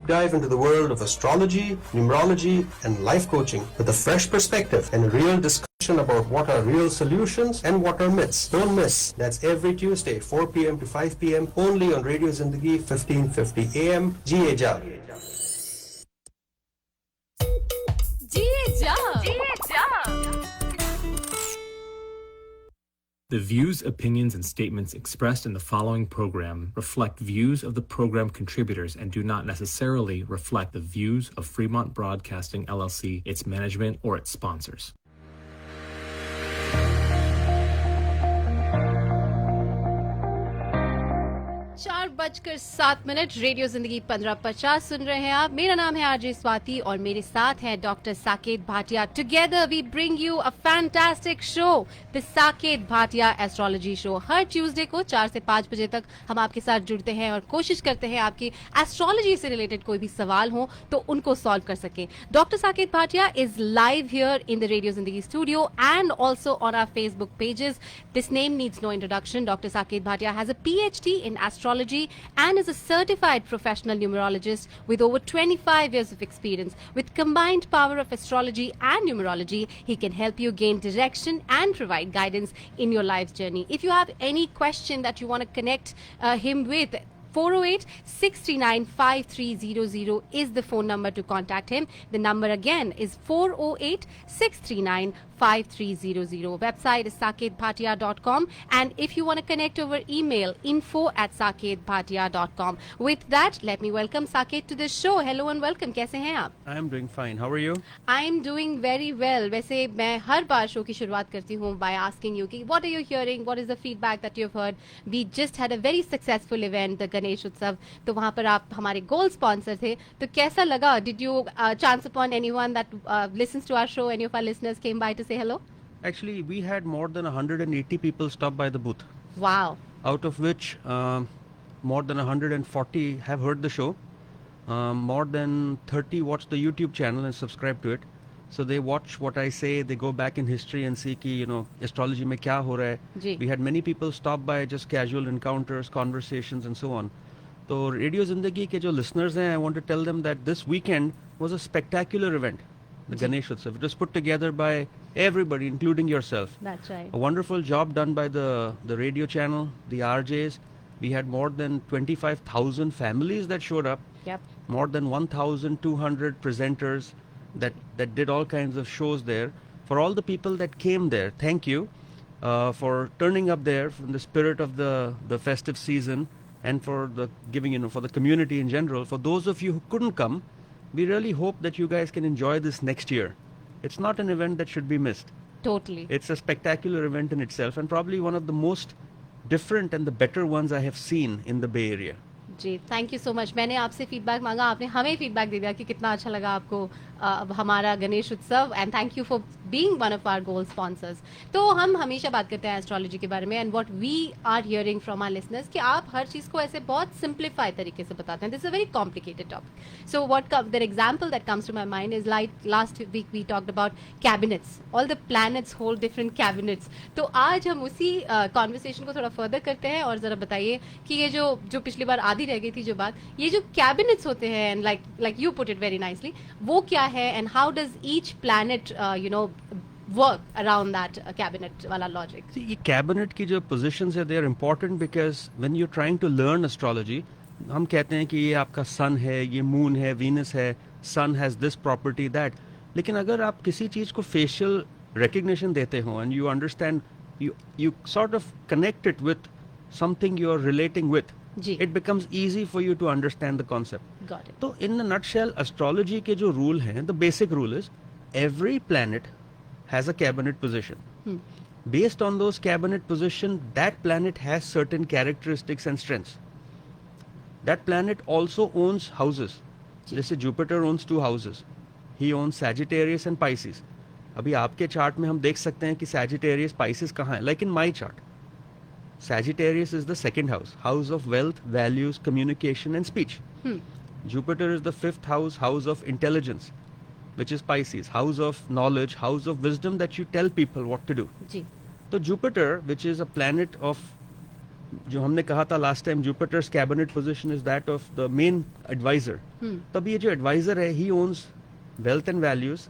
dive into the world of astrology, numerology, and life coaching with a fresh perspective and a real discussion about what are real solutions and what are myths. Don't miss. That's every Tuesday, 4 p.m. to 5 p.m. only on Radio Zindagi, 1550 AM. Jiye ja. Jiye ja. Jiye ja. The views, opinions, and statements expressed in the following program reflect views of the program contributors and do not necessarily reflect the views of Fremont Broadcasting LLC, its management, or its sponsors. 4:07 radio जिंदगी 1550 सुन रहे हैं आप। मेरा नाम है RJ Swati और मेरे साथ है doctor Saket Bhatia. Together we bring you a fantastic show, the Saket Bhatia astrology show. हर ट्यूसडे को 4 से 5 बजे तक हम आपके साथ जुड़ते हैं और कोशिश करते हैं आपकी एस्ट्रोलॉजी से रिलेटेड कोई भी सवाल हो तो उनको सॉल्व कर सकें। Doctor Saket Bhatia is live here in the radio Zindagi studio and also on our Facebook pages. This name needs no introduction. Doctor Saket Bhatia has a PhD in astrology and is a certified professional numerologist with over 25 years of experience. With combined power of astrology and numerology, he can help you gain direction and provide guidance in your life's journey. If you have any question that you want to connect him with, 408-639-5300 is the phone number to contact him. The number again is 408-639-5300. Website is saketbhatia.com, and if you want to connect over email, info@saketbhatia.com. With that, let me welcome Saket to the show. Hello and welcome. कैसे हैं आप? I am doing fine. How are you? I am doing very well. वैसे मैं हर बार show की शुरुआत करती हूँ by asking you कि what are you hearing? What is the feedback that you've heard? We just had a very successful event, the Ganesh उत्सव। तो वहाँ पर आप हमारे गोल्ड स्पॉन्सर थे, तो कैसा लगा? Did you chance upon anyone that listens to our show? Any of our listeners came by to say hello? Actually, we had more than 180 people stop by the booth. Wow. Out of which more than 140 have heard the show. More than 30 watch the YouTube channel and subscribe to it. So they watch what I say, they go back in history and see कि astrology में क्या हो रहा है. We had many people stop by, just casual encounters, conversations and so on. तो radio जिंदगी के जो listeners हैं, I want to tell them that this weekend was a spectacular event, the Ganesha Utsav. It was put together by everybody, including yourself. That's right. A wonderful job done by the radio channel, the RJs. We had more than 25,000 families that showed up. Yep. More than 1,200 presenters that did all kinds of shows there. For all the people that came there, thank you for turning up there from the spirit of the festive season and for the giving, for the community in general. For those of you who couldn't come, we really hope that you guys can enjoy this next year. It's not an event that should be missed. Totally. It's a spectacular event in itself and probably one of the most different and the better ones I have seen in the Bay Area. जी, thank you so much. मैंने आपसे feedback मांगा, आपने हमें feedback दे दिया कि कितना अच्छा लगा आपको हमारा Ganesh Utsav, and thank you for being one of our gold sponsors. तो हम हमेशा बात करते हैं एस्ट्रोलॉजी के बारे में, and what we are hearing from our listeners कि आप हर चीज़ को ऐसे बहुत सिंप्लीफाइड तरीके से बताते हैं। This is a very complicated topic. So what the example that comes to my mind is like last week we talked about cabinets, all the planets hold different cabinets. तो आज हम उसी कॉन्वर्सेशन को थोड़ा फर्दर करते हैं और जरा बताइए कि ये जो पिछली बार आधी रह गई थी जो बात, ये जो कैबिनेट्स होते हैं, and like you put it very nicely, वो क्या है and how does each planet work around that cabinet wala logic? See, ये cabinet की जो positions है, they are important because when you're trying to learn astrology, हम कहते हैं कि ये आपका sun है, ये moon है, Venus है, sun has this property, that. लेकिन अगर आप किसी चीज़ को facial recognition देते हो and you understand, you sort of connect it with something you are relating with, it becomes easy for you to understand the concept. Got it. तो in a nutshell, astrology के जो rule हैं, the basic rule is every planet has a cabinet position. Based on those cabinet position, that planet has certain characteristics and strengths. That planet also owns houses. जैसे Jupiter owns 2 houses. He owns Sagittarius and Pisces. अभी आपके chart में हम देख सकते हैं कि Sagittarius, Pisces कहाँ है? Like in my chart, Sagittarius is the second house, house of wealth, values, communication and speech. Jupiter is the 5th house, house of intelligence, which is Pisces, house of knowledge, house of wisdom that you tell people what to do. So Jupiter, which is a planet of जो हमने कहा था last time, Jupiter's cabinet position is that of the main adviser. तब ये जो adviser है, he owns wealth and values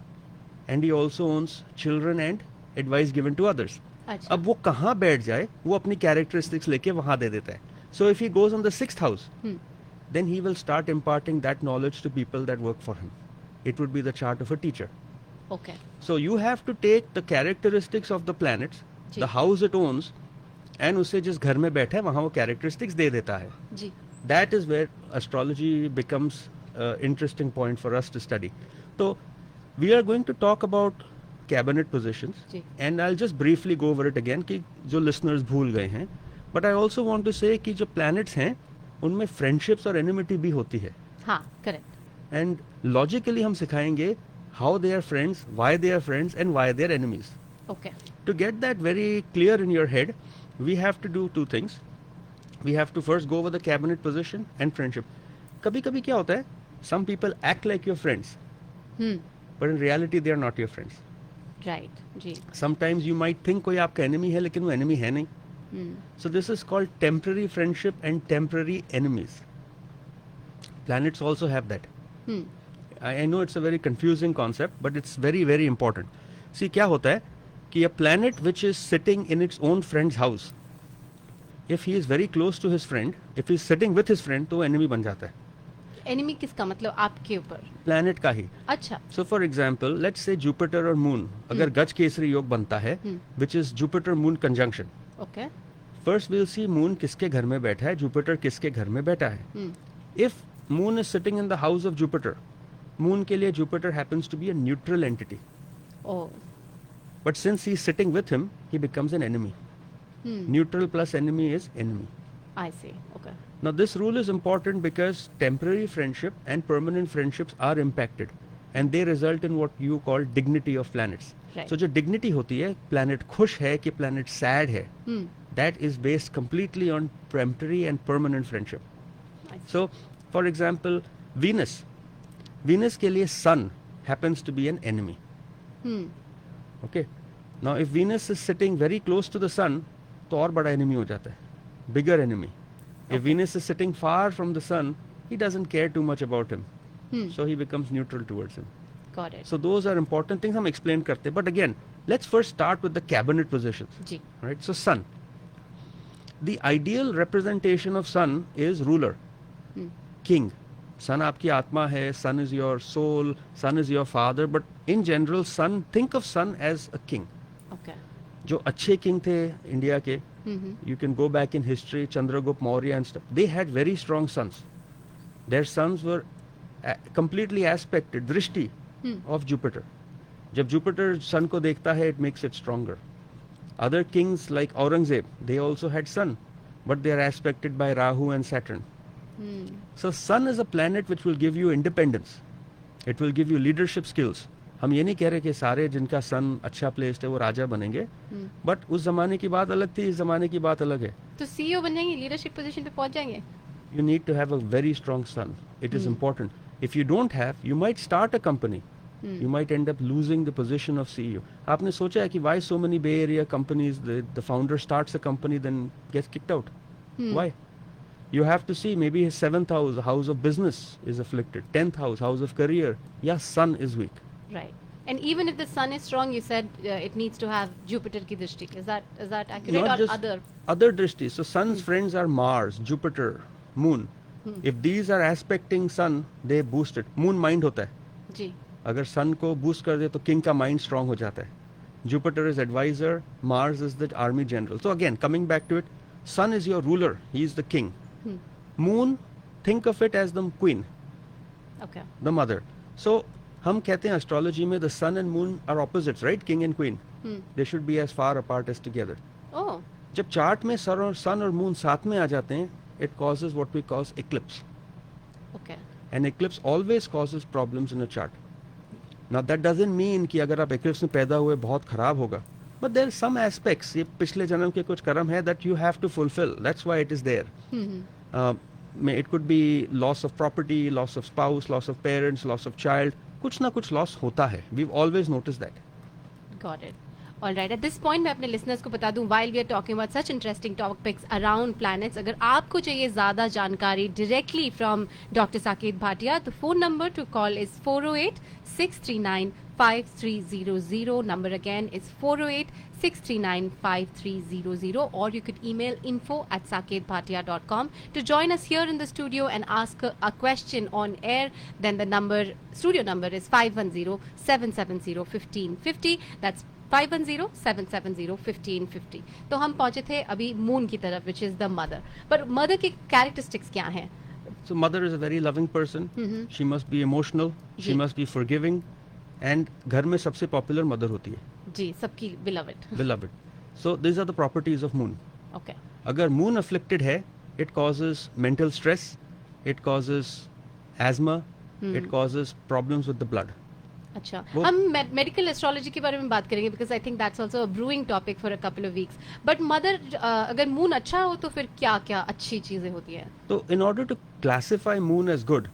and he also owns children and advice given to others. अच्छा. अब वो कहाँ बैठ जाए, वो अपनी कैरेक्टरिस्टिक्स लेके वहां दे देता है. So if he goes on the 6th house, then he will start imparting that knowledge to people that work for him. It would be the chart of a teacher. Okay. So you have to take the characteristics of the planets, जी. the house it owns, and उसे जिस घर में बैठा है वहाँ वो characteristics दे देता है. जी. That is where astrology becomes an interesting point for us to study. So we are going to talk about cabinet positions, ji. and I'll just briefly go over it again कि जो listeners भूल गए हैं. But I also want to say कि जो planets हैं उनमें friendships और एनिमिटी भी होती है. हाँ, करेक्ट. एंड लॉजिकली हम सिखाएंगे how they are friends, why they are friends and why they are enemies. Okay. To get that very clear in your head, we have to do 2 things. We have to first go over the cabinet position and friendship. कभी कभी क्या होता है, some people act like your friends, but in reality they are not your friends. Right. जी. Sometimes you might think कोई आपका enemy है, लेकिन वो एनिमी है नहीं. So this is called temporary friendship and temporary enemies. Planets also have that. I know it's a very confusing concept, but it's very, very important. See, क्या होता है कि a planet which is sitting in its own friend's house, if he is very close to his friend, if he is sitting with his friend, तो वो enemy बन जाता है. Enemy किसका मतलब, आपके ऊपर? Planet का ही. अच्छा. So for example, let's say Jupiter और Moon, अगर गज केसरी योग बनता है, which is Jupiter Moon conjunction. Okay. First we'll see moon किसके घर में बैठा है, Jupiter किसके घर में बैठा है. If moon is sitting in the house of Jupiter, moon के लिए Jupiter happens to be a neutral entity. Oh. But since he is sitting with him, he becomes an enemy. Neutral plus enemy is enemy. I see. Okay. Now this rule is important because temporary friendship and permanent friendships are impacted, and they result in what you call dignity of planets. Right. So जो dignity होती है, planet खुश है कि planet sad है, that is based completely on temporary and permanent friendship. So for example, Venus के लिए sun happens to be an enemy. Okay. Now if Venus is sitting very close to the sun, तो और बड़ा enemy हो जाता है, bigger enemy. If Venus is sitting far from the sun, he doesn't care too much about him. So he becomes neutral towards him. Got it. So those are important things हम explain करते हैं. But again, let's first start with the cabinet positions. Ji. Right? So sun. The ideal representation of sun is ruler, king. Sun आपकी आत्मा है, sun is your soul, sun is your father. But in general, sun, think of sun as a king. Okay. जो अच्छे king थे India के, you can go back in history, Chandragupta Maurya and stuff. They had very strong sons. Their sons were completely aspected, drishti of Jupiter. जब Jupiter sun को देखता है, it makes it stronger. Other kings like Aurangzeb, they also had sun, but they are aspected by Rahu and Saturn. So sun is a planet which will give you independence. It will give you leadership skills. हम ये नहीं कह रहे कि सारे जिनका सन अच्छा placed है वो राजा बनेंगे, बट उस जमाने की बात अलग थी, इस जमाने की बात अलग है. तो सीईओ बन जाएंगे, लीडरशिप पोजीशन पे पहुंच जाएंगे. You need to have a very strong sun. It is important. If you don't have, you might start a company. You might end up losing the position of CEO. आपने सोचा है कि why so many Bay Area companies, the founder starts a company then gets kicked out? Why? You have to see, maybe his 7th house, house of business is afflicted. 10th house, house of career. Yeah, sun is weak. Right. And even if the sun is strong, you said it needs to have Jupiter ki drishti. Is that accurate? Not or just other? Other drishti. So sun's friends are Mars, Jupiter, Moon. If these are aspecting sun, they boost it. Moon mind होता है. जी. अगर sun को boost कर दे तो king का mind strong हो जाता है. Jupiter is advisor, Mars is the army general. So again, coming back to it, sun is your ruler. He is the king. Moon, think of it as the queen. Okay. The mother. So हम कहते हैं astrology में the sun and moon are opposites, right? King and queen. They should be as far apart as together. Oh. जब chart में sun और moon साथ में आ जाते हैं, it causes what we call eclipse. Okay. An eclipse always causes problems in a chart. Now that doesn't mean कि अगर आप eclipse में पैदा हुए बहुत खराब होगा. But there are some aspects, ये पिछले जन्म के कुछ कर्म है that you have to fulfill. That's why it is there. It could be loss of property, loss of spouse, loss of parents, loss of child. कुछ ना कुछ loss होता है. We've always noticed that. Got it. All right. At this point, मैं अपने listeners को बता दूं, while we are talking about such interesting topics around planets, अगर आपको चाहिए ज़्यादा जानकारी directly from Dr. Saket Bhatia, the phone number to call is 408-639-5300. Number again is 408-639-5300, or you could email info@saketbhatia.com to join us here in the studio and ask a question on air. Then the studio number is 510-770-1550. That's 510-770-1550. तो हम पहुंचे थे अभी moon की तरफ, which is the mother. But mother की characteristics क्या हैं? So mother is a very loving person. She must be emotional. She must be forgiving. And घर में सबसे popular mother होती है. जी, सबकी beloved. Beloved. So these are the properties of moon. Okay. अगर moon afflicted है, it causes mental stress, it causes asthma, it causes problems with the blood. अच्छा, हम मेडिकल एस्ट्रोलॉजी के बारे में बात करेंगे because I think that's also a brewing topic for a couple of weeks. But mother, अगर moon अच्छा हो तो फिर क्या-क्या अच्छी चीजें होती हैं? तो in order to classify moon as good,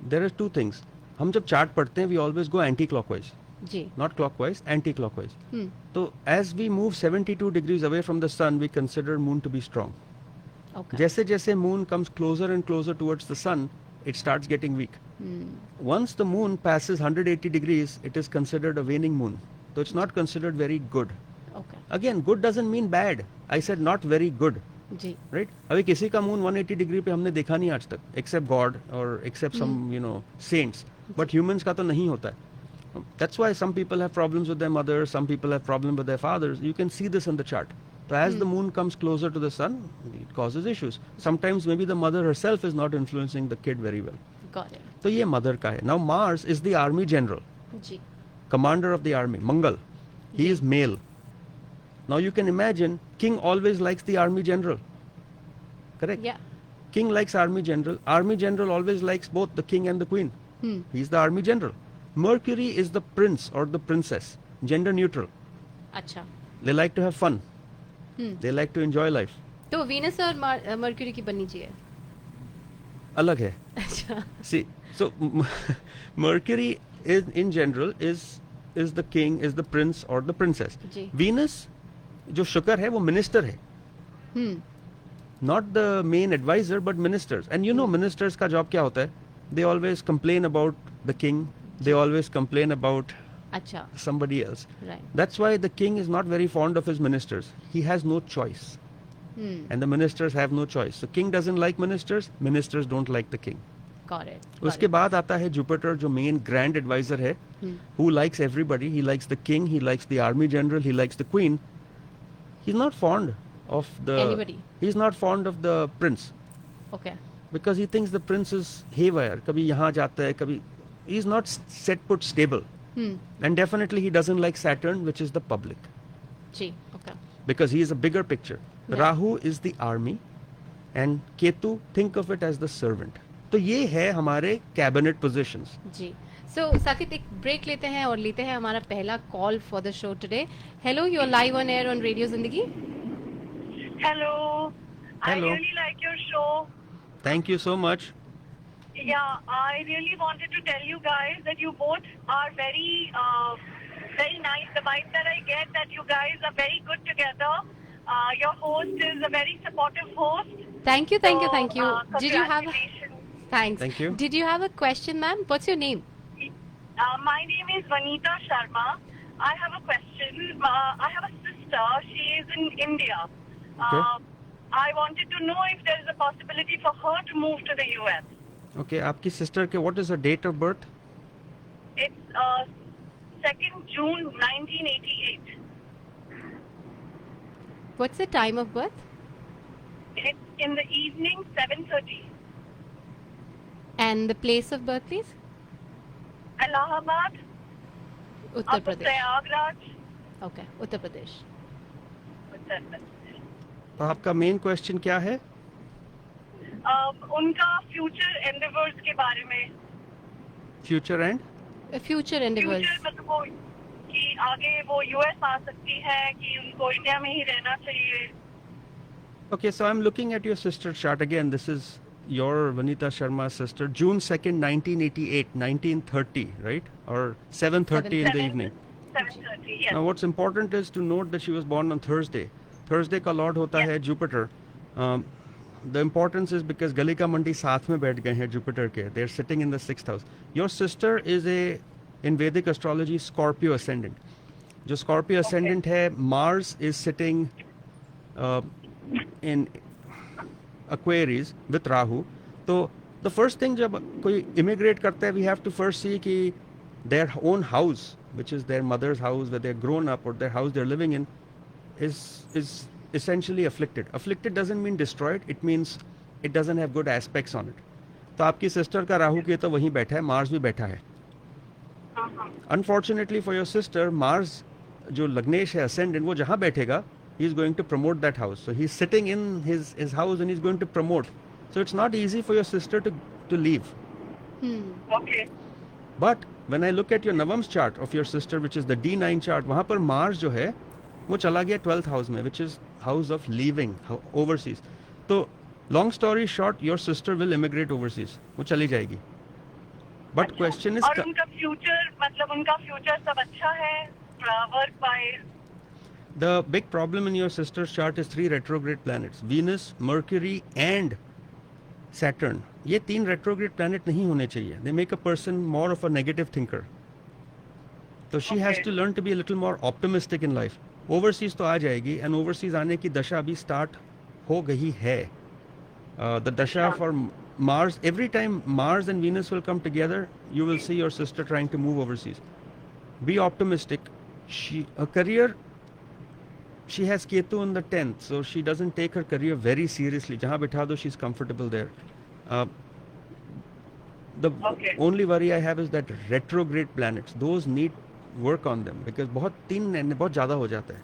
there are two things. हम जब चार्ट पढ़ते हैं, we always go anti-clockwise. Ji. Not clockwise, anti-clockwise. तो as we move 72 degrees away from the sun, we consider moon to be strong. Okay. जैसे-जैसे moon comes closer and closer towards the sun, it starts getting weak. Once the moon passes 180 degrees, it is considered a waning moon. So it's not considered very good. Okay. Again, good doesn't mean bad. I said not very good. Ji. Right? अभी किसी का moon 180 degree पे हमने देखा नहीं आज तक, except God or except some saints. But humans का तो नहीं होता है. That's why some people have problems with their mothers, some people have problems with their fathers. You can see this in the chart. So as the moon comes closer to the sun, it causes issues. Sometimes maybe the mother herself is not influencing the kid very well. Got it. तो ये mother का है. Now Mars is the army general, जी. commander of the army. Mangal, he is male. Now you can imagine, king always likes the army general. Correct? Yeah. King likes army general. Army general always likes both the king and the queen. He's the army general. Mercury is the prince or the princess, gender neutral. अच्छा. They like to have fun. They like to enjoy life. तो Venus और mercury की बननी चाहिए? अलग है. अच्छा. See, so Mercury is in general is the king, is the prince or the princess. Ji. Venus जो शुक्र है वो minister है. Not the main advisor but ministers. And you know ministers का job क्या होता है? They always complain about the king. They always complain about अच्छा. somebody else. Right. That's why the king is not very fond of his ministers. He has no choice. And the ministers have no choice. So king doesn't like ministers. Ministers don't like the king. Got it. उसके बाद आता है Jupiter जो main grand advisor है, who likes everybody. He likes the king. He likes the army general. He likes the queen. He's not fond of the anybody. He's not fond of the prince. Okay. Because he thinks the prince is haywire. कभी यहाँ जाता है, कभी he's not set put stable. And definitely he doesn't like Saturn, which is the public. Ji. Okay. Because he is a bigger picture. Yeah. Rahu is the army and Ketu, think of it as the servant. तो ये है हमारे cabinet positions. जी. So साकित एक break लेते हैं और लेते हैं हमारा पहला call for the show today. Hello, you're live on air on Radio Zindagi. Hello. I Hello. really like your show. Thank you so much. Yeah, I really wanted to tell you guys that you both are very nice. The vibe that I get that you guys are very good together. Your host is a very supportive host. Thank you. So, Did you have? congratulations. Thanks. Thank you. Did you have a question, ma'am? What's your name? My name is Vanita Sharma. I have a question. I have a sister. She is in India. Okay. I wanted to know if there is a possibility for her to move to the US. Okay, आपकी sister के what is her date of birth? It's 2nd June 1988. What's the time of birth? It's in the evening, 7:30. And the place of birth, please? Allahabad, Uttar Upper Pradesh. Prayagraj, Okay, Uttar Pradesh. Uttar Pradesh. तो आपका main question क्या है? उनका future endeavors के बारे में. Future and? Future endeavors. Future मतलब वो कि आगे वो US आ सकती है कि उनको इंडिया में ही रहना चाहिए. Okay, so I'm looking at your sister chart again. This is your Vanita Sharma's sister. June 2nd, 1988, 1930, right? Or 7:30 in the evening. 7:30. Yes. Now, what's important is to note that she was born on Thursday. Thursday का lord होता है Jupiter. The importance is because गली का मंडी साथ में बैठ गए हैं Jupiter के. They're sitting in the 6th house. Your sister is in Vedic astrology Scorpio ascendant. जो Scorpio ascendant है, Mars is sitting in Aquarius with Rahu. तो the first thing जब कोई immigrate करता है, we have to first see कि their own house, which is their mother's house where they're grown up, or their house they're living in, is essentially afflicted. Afflicted doesn't mean destroyed. It means it doesn't have good aspects on it. तो आपकी sister का राहु केतु वहीं बैठा है, Mars भी बैठा है. Unfortunately for your sister, Mars जो लग्नेश है ascendant, वो जहाँ बैठेगा, he is going to promote that house. So he's sitting in his house and he's going to promote. So it's not easy for your sister to leave. Okay. But when I look at your Navam's chart of your sister, which is the D9 chart, वहाँ पर Mars जो है वो चला गया 12th house में, which is house of leaving, overseas. तो long story short, your sister will immigrate overseas. वो चली जाएगी. But question is, और उनका future, मतलब उनका future सब अच्छा है, work wise. the big problem in your sister's chart is 3 retrograde planets: Venus, Mercury, and Saturn. ये 3 retrograde planet नहीं होने चाहिए. They make a person more of a negative thinker. So she has to learn to be a little more optimistic in life. Overseas तो आ जाएगी, and overseas आने की दशा अभी start हो गई है. The dasha for Mars, every time Mars and Venus will come together, you will see your sister trying to move overseas. Be optimistic. Her career, she has Ketu in the 10th, so she doesn't take her career very seriously. Jahan bitha do, she's comfortable there. The only worry I have is that retrograde planets, those need work on them, because बहुत ज़्यादा हो जाता है.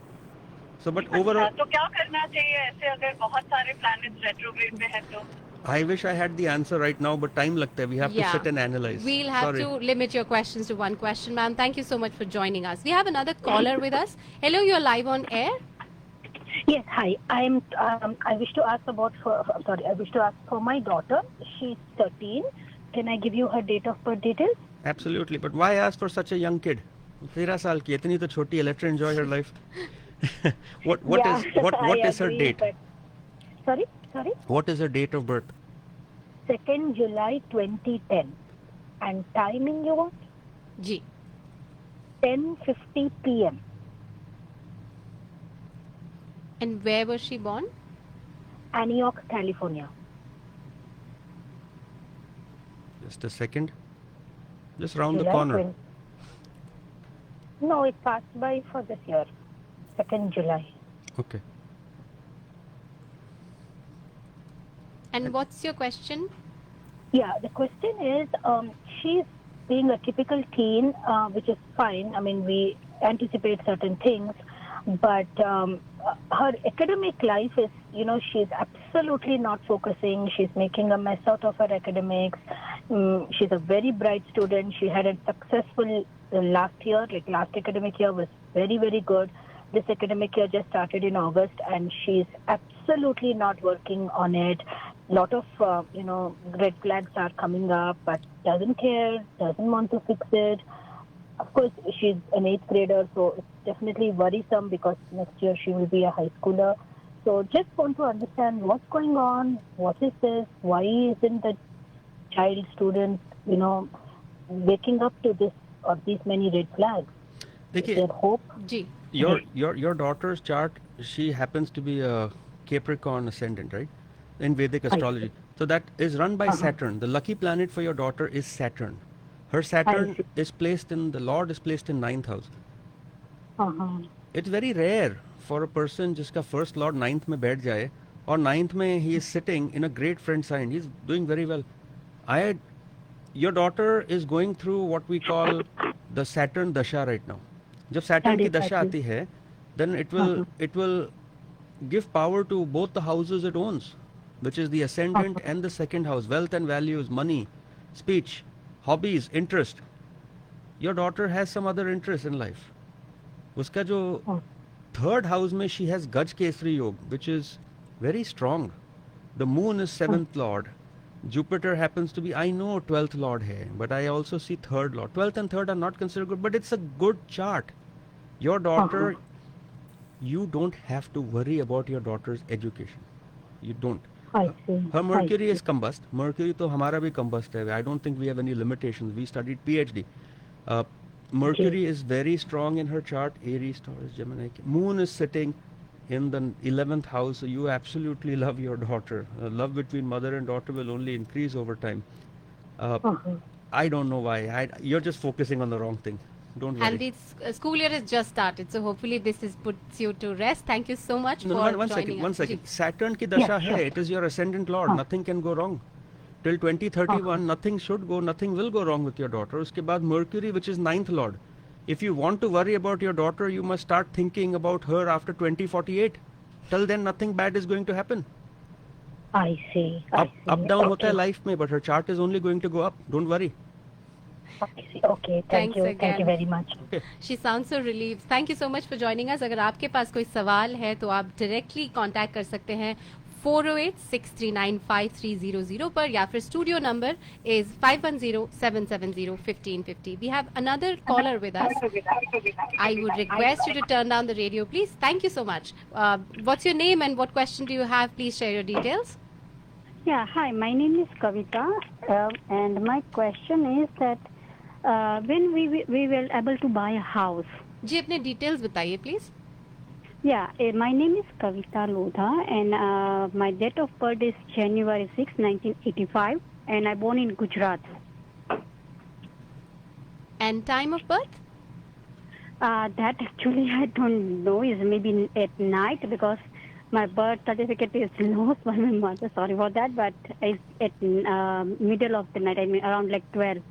So, but overall, तो क्या करना चाहिए ऐसे अगर बहुत सारे planets retrograde में हैं तो? I wish I had the answer right now, but time लगता है. We have to sit and analyze. We'll have to limit your questions to one question, ma'am. Thank you so much for joining us. We have another caller with us. Hello, you're live on air. Yes, hi. I wish to ask I wish to ask for my daughter. She's 13. Can I give you her date of birth details? Absolutely, but why ask for such a young kid? 13 साल की, इतनी तो छोटी है. Let her enjoy her life. What is her date? Sorry. What is her date of birth? 2nd July 2010. And timing you want? Ji. 10:50 p.m. And where was she born? Antioch, California. Just a second. Just round the July corner. 20. No, it passed by for this year. 2nd July. Okay. And what's your question? Yeah, the question is, she's being a typical teen, which is fine. I mean, we anticipate certain things, but her academic life is, she's absolutely not focusing. She's making a mess out of her academics. She's a very bright student. She had a successful last year, like last academic year was very, very good. This academic year just started in August, and she's absolutely not working on it. Lot of, red flags are coming up, but doesn't care, doesn't want to fix it. Of course, she's an 8th grader, so it's definitely worrisome because next year she will be a high schooler. So just want to understand what's going on, what is this, why isn't the child student, waking up to this or these many red flags? Is there hope? Ji. Your daughter's chart, she happens to be a Capricorn ascendant, right? In Vedic astrology. So that is run by Saturn. The lucky planet for your daughter is Saturn. Her Saturn is placed in, the Lord is placed in 9th house. It's very rare for a person jiska first Lord 9th mein baith jaye, or 9th mein he is sitting in a great friend sign. He's doing very well. Your daughter is going through what we call the Saturn dasha right now. जब Saturn की दशा आती है, then it will give power to both the houses it owns, which is the ascendant and the 2nd house, wealth and values, money, speech, hobbies, interest. Your daughter has some other interest in life. उसका जो 3rd house में she has Gaj Kesari Yog, which is very strong. The moon is 7th lord. Jupiter happens to be, I know 12th lord hai, but I also see 3rd lord. 12th and 3rd are not considered good, but it's a good chart. Your daughter, you don't have to worry about your daughter's education. You don't. I see. Her Mercury I is combust. Mercury to hamara bhi combust hai. I don't think we have any limitations. We studied PhD. Mercury is very strong in her chart. Aries, Taurus, Gemini. Moon is sitting in the 11th house. So you absolutely love your daughter. Love between mother and daughter will only increase over time. I don't know why. You're just focusing on the wrong thing. Don't worry. And the school year has just started, so hopefully this is puts you to rest. Thank you so much for one joining second. One us. second. Saturn ki dasha Yeah, sure. hai. It is your ascendant lord. Nothing can go wrong. Till 2031, nothing should go, nothing will go wrong with your daughter. Uske baad Mercury, which is 9th lord. If you want to worry about your daughter, you must start thinking about her after 2048. Till then, nothing bad is going to happen. I see. Up down hota hai life mein, but her chart is only going to go up. Don't worry. I see. Okay. Thank Thanks you. again. Thank you very much. She sounds so relieved. Thank you so much for joining us. अगर आपके पास कोई सवाल है तो आप directly contact कर सकते हैं 408-639-5300 पर या फिर studio number is 510-770-1550. We have another caller with us. I would request you to turn down the radio, please. Thank you so much. What's your name and what question do you have? Please share your details. Yeah, hi, my name is Kavita, and my question is that when we will able to buy a house. जी अपने details बताइए please. Yeah, my name is Kavita Lodha, and my date of birth is January 6, 1985, and I born in Gujarat. And time of birth? That actually I don't know, is maybe at night because my birth certificate is lost by my mother. Sorry for that, but it's at middle of the night. I mean around like 12.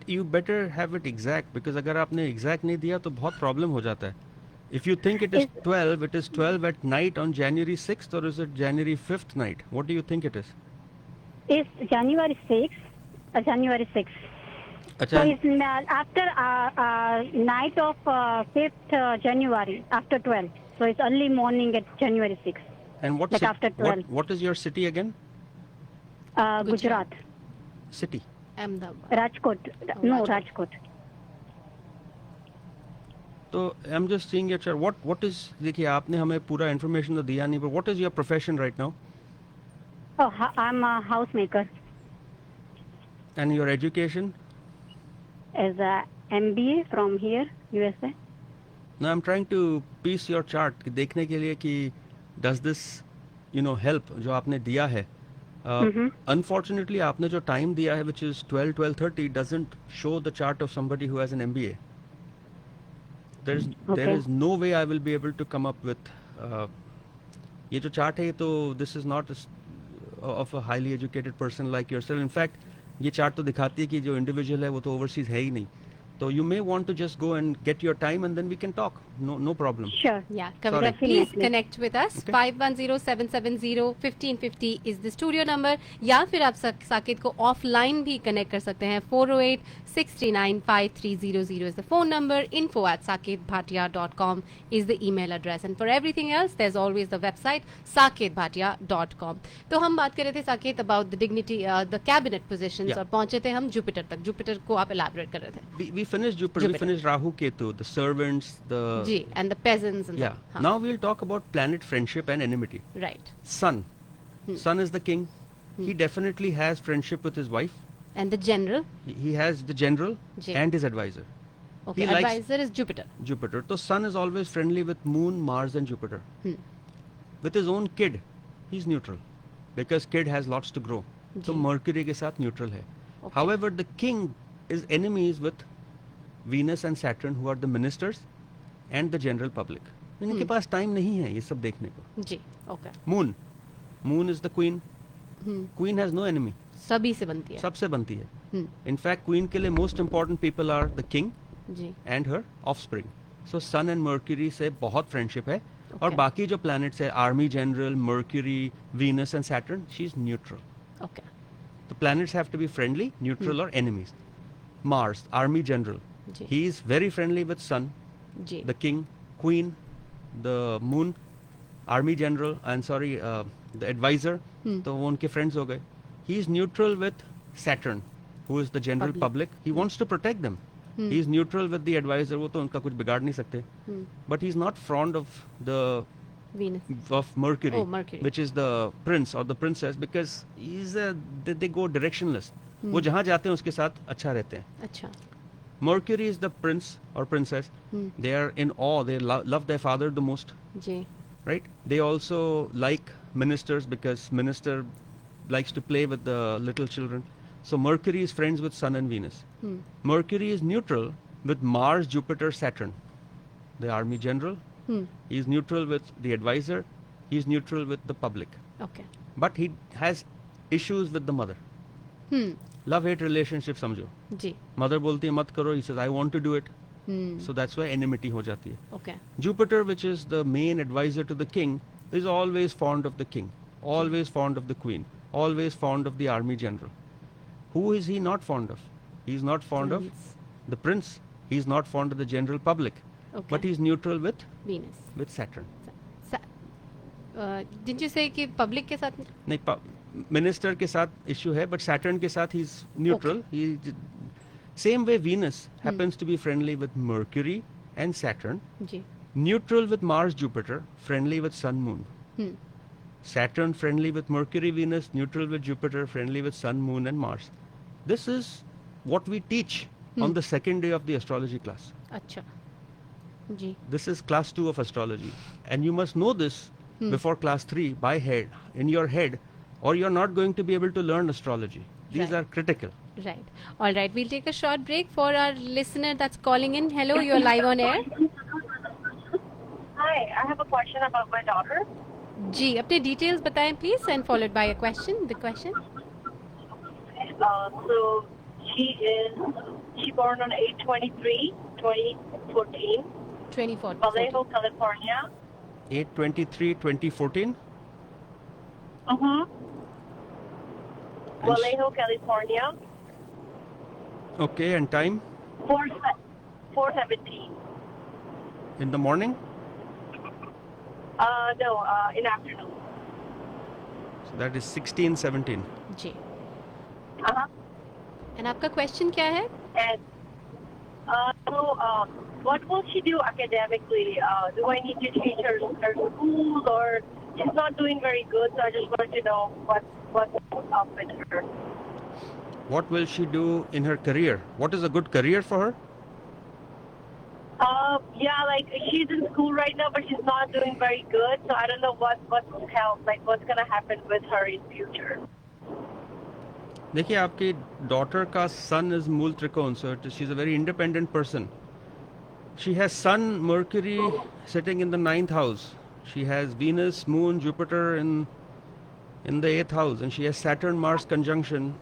You better have it exact, because अगर आपने exact नहीं दिया तो बहुत problem हो जाता है. If you think it is 12, it is 12 at night on January 6th, or is it January 5th night? What do you think it is? It's January 6th. January 6th. So it's after night of 5th January, after 12. So it's early morning at January 6th. And what, Like after 12. what is your city again? Gujarat. City. Ahmedabad. Rajkot. No, Rajkot. तो I am just seeing your chart. What is, देखिए आपने हमें पूरा information तो दिया नहीं, पर what is your profession right now Oh, I'm a housemaker. And your education? As a MBA from here, USA. Now I am trying to piece your chart, देखने के लिए कि डज दिस हेल्प जो आपने दिया है. अनफॉर्चुनेटली आपने जो टाइम दिया है which is 12:30 doesn't show the chart of somebody who has an MBA. There is no way I will be able to come up with ये जो चार्ट है, ये तो this is not of a highly educated person like yourself. In fact, ये chart तो दिखाती है कि जो इंडिविजुअल है वो तो ओवरसीज है ही नहीं. So you may want to just go and get your time and then we can talk. No problem. Sure. Yeah, Kavita, please connect with us. 510-770-1550 is the studio number. या फिर आप साकेत को offline भी connect कर सकते हैं. 408-639-5300 is the phone number. info@saketbhatia.com is the email address. And for everything else, there's always the website saketbhatia.com. तो हम बात कर रहे थे Saket about the dignity, the cabinet positions, Yeah. और पहुंचे थे हम जुपिटर तक. जुपिटर को आप elaborate कर रहे थे. We finished Jupiter. We finished Rahu Ketu, the servants, the ji, and the peasants and yeah. the, Now we'll talk about planet friendship and enmity. right. Sun. Sun is the king. He definitely has friendship with his wife. And the general, He has the general Ji. and his advisor. okay, He likes advisor is Jupiter. Jupiter. So Sun is always friendly with Moon, Mars and Jupiter. With his own kid, he's neutral. Because kid has lots to grow. So Ji. Mercury के साथ neutral है. Okay. However, the king is enemies with Venus and Saturn, who are the ministers and the general public. इनके पास time नहीं है ये सब देखने को. जी, okay. Moon. Moon is the queen. Queen has no enemy. सभी से बनती है. सबसे बनती है. हम्म, In fact, queen के लिए most important people are the king ji, and her offspring. So Sun and Mercury से बहुत friendship है. और Okay. बाकी जो planets है, Army General, Mercury, Venus and Saturn, she's neutral. okay. The planets have to be friendly, neutral or enemies. Mars, Army General. Ji, He is very friendly with Sun, ji, the king, queen, the moon, army general, the advisor. तो वो उनके friends हो गए. He is neutral with Saturn, who is the general public. He wants to protect them. He is neutral with the advisor. वो तो उनका कुछ बिगाड़ नहीं सकते. But he's not fond of the Venus. of Mercury, Oh, Mercury. which is the prince or the princess, because they go directionless. वो जहाँ जाते हैं उसके साथ अच्छा रहते हैं. अच्छा. Mercury is the prince or princess. They are in awe. They love their father the most. Ji. Right? They also like ministers because minister likes to play with the little children. So Mercury is friends with Sun and Venus. Mercury is neutral with Mars, Jupiter, Saturn. The army general. He is neutral with the advisor. He is neutral with the public. Okay. But he has issues with the mother. Love-hate relationship समझो. जी. Mother बोलती है मत करो. He says I want to do it. So that's why enmity हो जाती है. Okay. Jupiter, which is the main advisor to the king, is always fond of the king, always fond of the queen, always fond of the army general. Who is he not fond of? He is not fond of the prince. He is not fond of the general public. Okay. But he is neutral with Venus. Saturn. Didn't you say कि public के साथ? नहीं, minister के साथ issue है, but Saturn के साथ he is neutral. He same way Venus happens to be friendly with Mercury and Saturn. Ji. Neutral with Mars, Jupiter, friendly with Sun, Moon. Saturn friendly with Mercury, Venus, neutral with Jupiter, friendly with Sun, Moon and Mars. This is what we teach on the second day of the astrology class. अच्छा. जी. This is class 2 of astrology. And you must know this before class 3 by head, in your head, or you're not going to be able to learn astrology. These are critical. Right. All right. We'll take a short break for our listener that's calling in. Hello, you're live on air. Hi, I have a question about my daughter. जी, अपने details बताएं please and followed by a question. The question. So she born on 8/23/2014, 24. Vallejo, California. 8/23/2014. Vallejo, California. Okay, and time? 4:17. In the morning? No, in afternoon. So that is 16/17. Ji. Uh-huh. And आपका question क्या है? And what will she do academically? Do I need to change her school, or she's not doing very good? So I just wanted to know what's up with her. What will she do in her career? What is a good career for her? Yeah, like she's in school right now, but she's not doing very good. So I don't know what's gonna happen with her in future. देखिए आपकी daughter का sun is मूल त्रिकोण, so she's a very independent person. She has Sun, Mercury sitting in the 9th house. She has Venus, Moon, Jupiter in the 8th house, and she has Saturn, Mars conjunction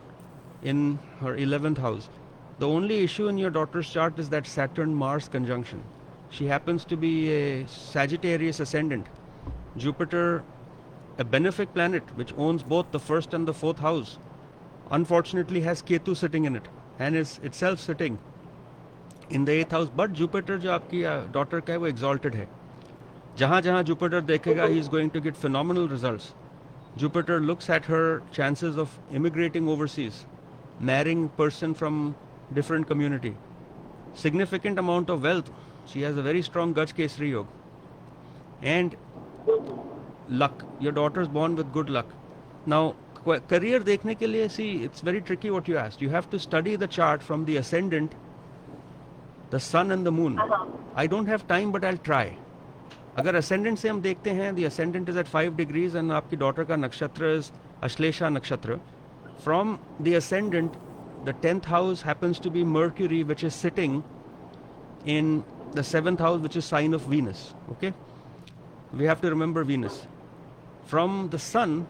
in her 11th house. The only issue in your daughter's chart is that Saturn-Mars conjunction. She happens to be a Sagittarius ascendant. Jupiter, a benefic planet which owns both the 1st and the 4th house, unfortunately has Ketu sitting in it and is itself sitting in the 8th house. But Jupiter जो आपकी daughter का है वो exalted है. जहाँ जहाँ Jupiter देखेगा he is going to get phenomenal results. Jupiter looks at her chances of immigrating overseas, marrying person from different community, significant amount of wealth. She has a very strong Gaj Kesari Yoga. And luck. Your daughter is born with good luck. Now, career देखने के लिए, see, it's very tricky what you asked. You have to study the chart from the ascendant, the sun and the moon. I don't have time, but I'll try. अगर ascendant से हम देखते हैं, the ascendant is at 5 degrees and आपकी daughter का नक्षत्र is Ashlesha nakshatra. From the ascendant, the 10th house happens to be Mercury, which is sitting in the 7th house, which is sign of Venus. Okay? We have to remember Venus. From the sun,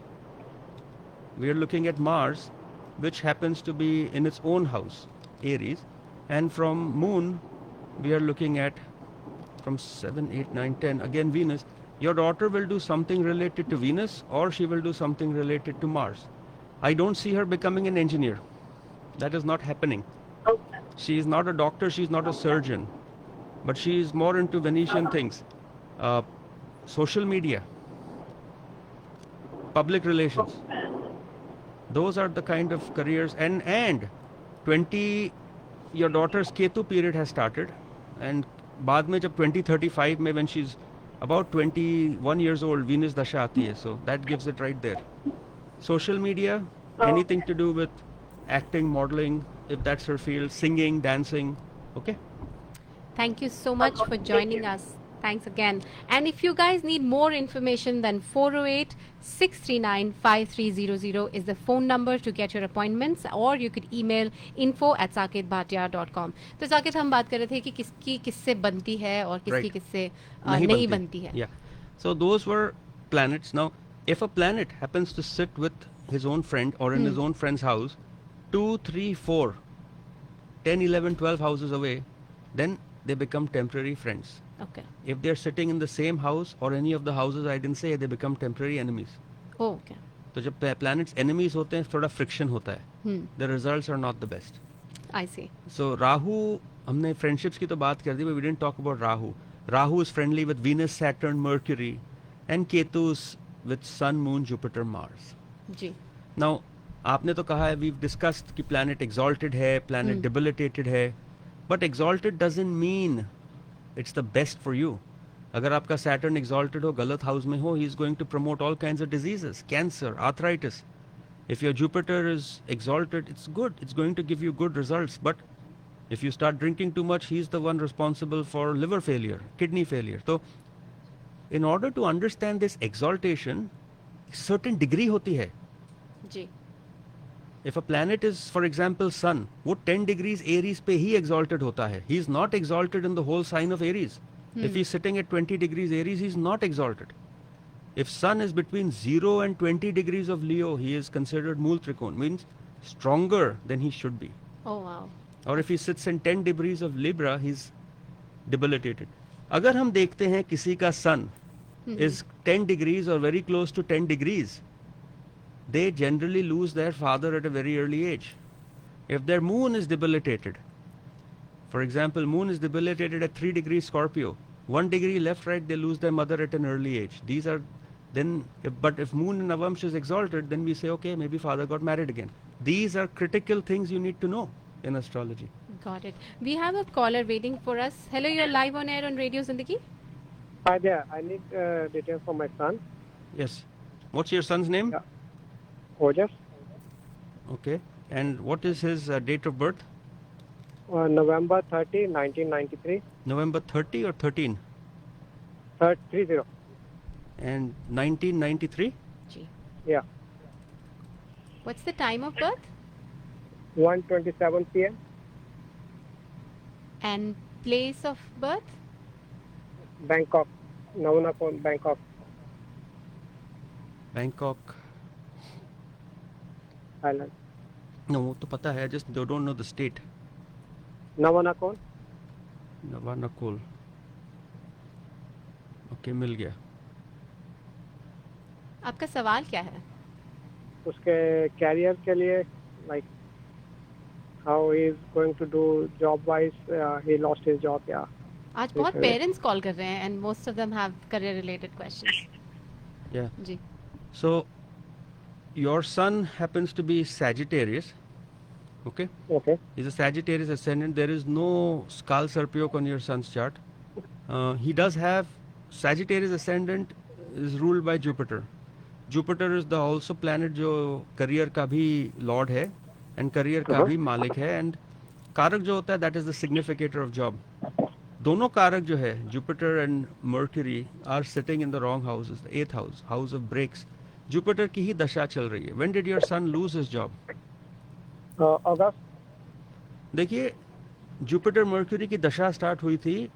we are looking at Mars, which happens to be in its own house, Aries. And from moon, we are looking at from 7, 8, 9, 10, again Venus. Your daughter will do something related to Venus, or she will do something related to Mars. I don't see her becoming an engineer. That is not happening. She is not a doctor, she is not a surgeon. But she is more into Venetian things. Social media, public relations. Those are the kind of careers. And 20 your daughter's Ketu period has started, and बाद में जब 2035 में when she's about 21 years old, Venus dasha आती है, so that gives it right there. Social media, anything to do with acting, modeling, if that's her field, singing, dancing, okay? Thank you so much for joining us. Thanks again. And if you guys need more information, then 408-639-5300 is the phone number to get your appointments, or you could email info@saketbhatia.com. तो साकेत, हम बात कर रहे थे कि किसकी किससे बनती है और किसकी Right. किससे नहीं बनती है. Yeah. So those were planets. Now, if a planet happens to sit with his own friend or in his own friend's house, 2, 3, 4, 10, 11, 12 houses away, then they become temporary friends. Okay. If they're sitting in the same house or any of the houses I didn't say, they become temporary enemies. Oh, okay. तो जब planets enemies होते हैं, थोड़ा friction होता है. The results are not the best. I see. So Rahu, हमने friendships की तो बात कर दी, but we didn't talk about Rahu. Rahu is friendly with Venus, Saturn, Mercury, and Ketu is with Sun, Moon, Jupiter, Mars. Ji. Now, आपने तो कहा है, we've discussed कि planet exalted है, planet debilitated है, but exalted doesn't mean it's the best for you. अगर आपका Saturn exalted हो, गलत house में हो, he is going to promote all kinds of diseases, cancer, arthritis. If your Jupiter is exalted, it's good. It's going to give you good results. But if you start drinking too much, he's the one responsible for liver failure, kidney failure. So, in order to understand this exaltation, certain degree होती है. जी. If a planet is, for example, Sun, वो 10 degrees Aries पे ही exalted होता है. He is not exalted in the whole sign of Aries. If he's sitting at 20 degrees Aries, he's not exalted. If Sun is between 0 and 20 degrees of Leo, he is considered Mool Trikon, means stronger than he should be. Oh, wow. Or if he sits in 10 degrees of Libra, he's debilitated. अगर हम देखते हैं किसी का Sun is 10 degrees or very close to 10 degrees, they generally lose their father at a very early age. If their moon is debilitated, for example, moon is debilitated at 3 degrees Scorpio, 1 degree left, right, they lose their mother at an early age. These are then, but if moon in Navamsha is exalted, then we say, okay, maybe father got married again. These are critical things you need to know in astrology. Got it. We have a caller waiting for us. Hello, you're live on air on Radio Zindagi. Hi there. I need details for my son. Yes. What's your son's name? Yeah. Ojas, Okay. And what is his date of birth? November 30, 1993. November 30 or 13? 30. And 1993? Ji. Yeah. What's the time of birth? 1:27 p.m. And place of birth? Bangkok. Navanakon, Bangkok. Bangkok. Island. No, वो तो पता है, just don't know the state. Navanakon. Navanakol. Okay, मिल गया. आपका सवाल क्या है? उसके कैरियर के लिए, like how he is going to do job wise. He lost his job. Yeah. आज बहुत पेरेंट्स कॉल कर रहे हैं and most of them have career related questions. Yeah. Ji. So, your son happens to be Sagittarius. Okay. Okay. He's a Sagittarius ascendant. There is no Skal Sarpyok on your son's chart. He does have Sagittarius ascendant is ruled by Jupiter. Jupiter is the also planet जो career का भी lord है and career का भी मालिक है, and कारक जो होता है that is the significator of job. दोनों कारक जो है Jupiter and Mercury are sitting in the wrong houses, the 8th house, house of breaks. Jupiter की ही दशा चल रही है. When did your son lose his job? August. देखिए, Jupiter Mercury की दशा स्टार्ट हुई थी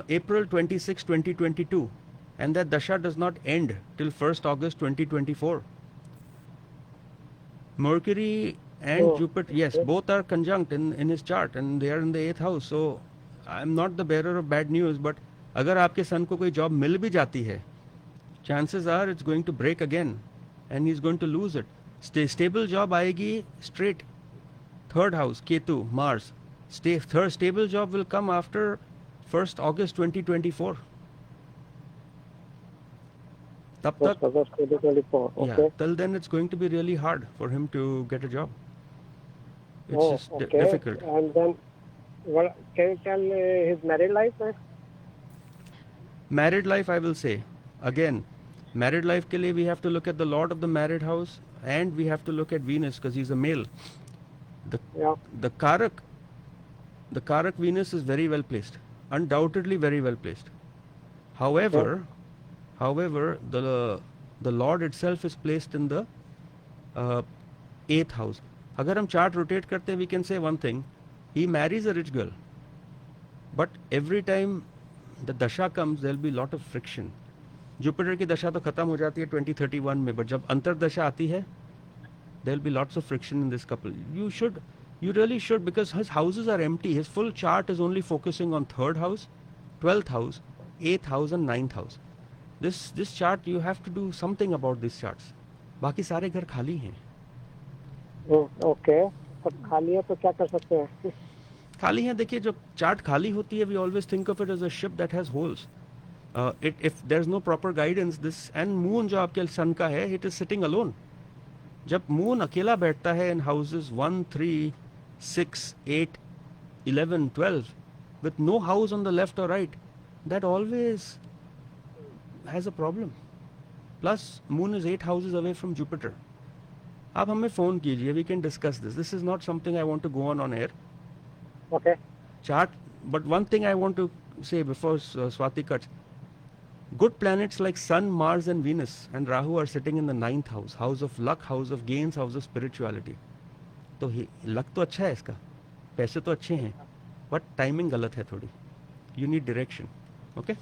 April 26, 2022, and that dasha does not end till 1st August 2024. Mercury and Jupiter, yes, both are conjunct in his chart, and they are in the 8th house. So I'm not the bearer of bad news, but अगर आपके सन को कोई job मिल भी जाती है, chances are it's going to break again and he's going to lose it. Stable job आएगी straight 3rd house, Ketu, Mars. Third stable job will come after 1st August 2024. तब तक, August 2024. Okay. yeah, till then it's going to be really hard for him to get a job. It's just difficult. And then, what can you tell his married life? Married life, I will say, again, married life ke liye we have to look at the Lord of the married house, and we have to look at Venus because he's a male. The Karak Venus is very well placed, undoubtedly very well placed. However, the Lord itself is placed in the 8th house. अगर हम chart rotate करते, we can say one thing: he marries a rich girl, but every time the dasha comes, there will be lot of friction. Jupiter की दशा तो खत्म हो जाती है 2031 में, but जब अंतर दशा आती है, there will be lots of friction in this couple. You really should, because his houses are empty. His full chart is only focusing on 3rd house, 12th house, 8th house and 9th house. This chart, you have to do something about these charts. बाकी सारे घर खाली हैं. Okay, but खाली है तो क्या कर सकते हैं? खाली हैं, देखिए जब चार्ट खाली होती है, we always think of it as a ship that has holes. If there's no proper guidance, this and moon जो आपके sun का है, it is sitting alone. जब moon अकेला बैठता है in houses 1, 3, 6, 8, 11, 12 with no house on the left or right, that always has a problem. Plus moon is 8 houses away from Jupiter. आप हमें phone कीजिए, we can discuss this. This is not something I want to go on air. Okay. Chart, but one thing I want to say before Swati cuts: good planets like Sun, Mars and Venus and Rahu are sitting in the 9th house, house of luck, house of gains, house of spirituality. तो luck तो अच्छा है इसका, पैसे तो अच्छे हैं, but timing गलत है थोड़ी. You need direction. Okay?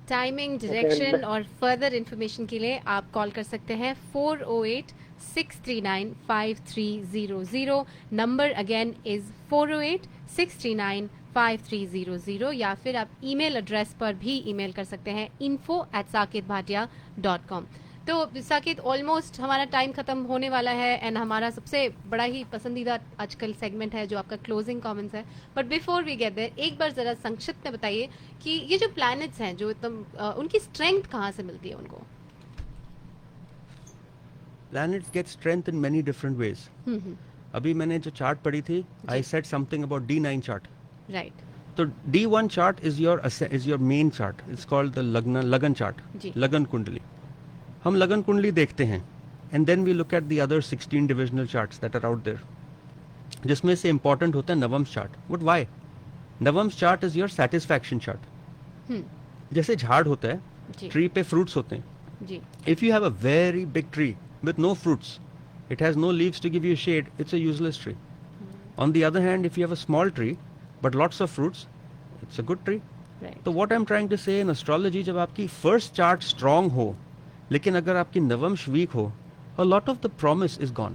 Timing, direction और फर्दर इन्फॉर्मेशन के लिए आप कॉल कर सकते हैं 408-639-5300. नंबर अगेन इज 408-639-5300, या फिर आप ईमेल एड्रेस पर भी ईमेल कर सकते हैं info@saketbhatia.com. तो साकेत, ऑलमोस्ट हमारा टाइम खत्म होने वाला है एंड हमारा सबसे बड़ा ही पसंदीदा आजकल सेगमेंट है जो आपका क्लोजिंग कमेंट्स है. But before we get there, एक बार जरा संक्षिप्त में बताइए कि ये जो प्लैनेट्स हैं जो उनकी स्ट्रेंथ कहाँ से मिलती है उनको? Planets get strength in many different ways. अभी मैंने जो चार्ट पढ़ी थी, I said something about D9 chart. Right. तो D1 chart is your main chart. It's called the लगन chart. लगन कुंडली. हम लगन कुंडली देखते हैं and then we look at the other 16 divisional charts that are out there, जिसमें से important होता है Navamsa chart. But why? Navamsa chart is your satisfaction chart. जैसे झाड़ होता है, ट्री पे फ्रूट्स होते हैं. If you have a very big tree with no fruits, it has no leaves to give you shade, it's a useless tree. On the other hand, if you have a small tree but lots of fruits, it's a good tree. Right. So what I'm trying to say in astrology, जब आपकी first chart strong हो, लेकिन अगर आपकी नवम्स week हो, a lot of the promise is gone.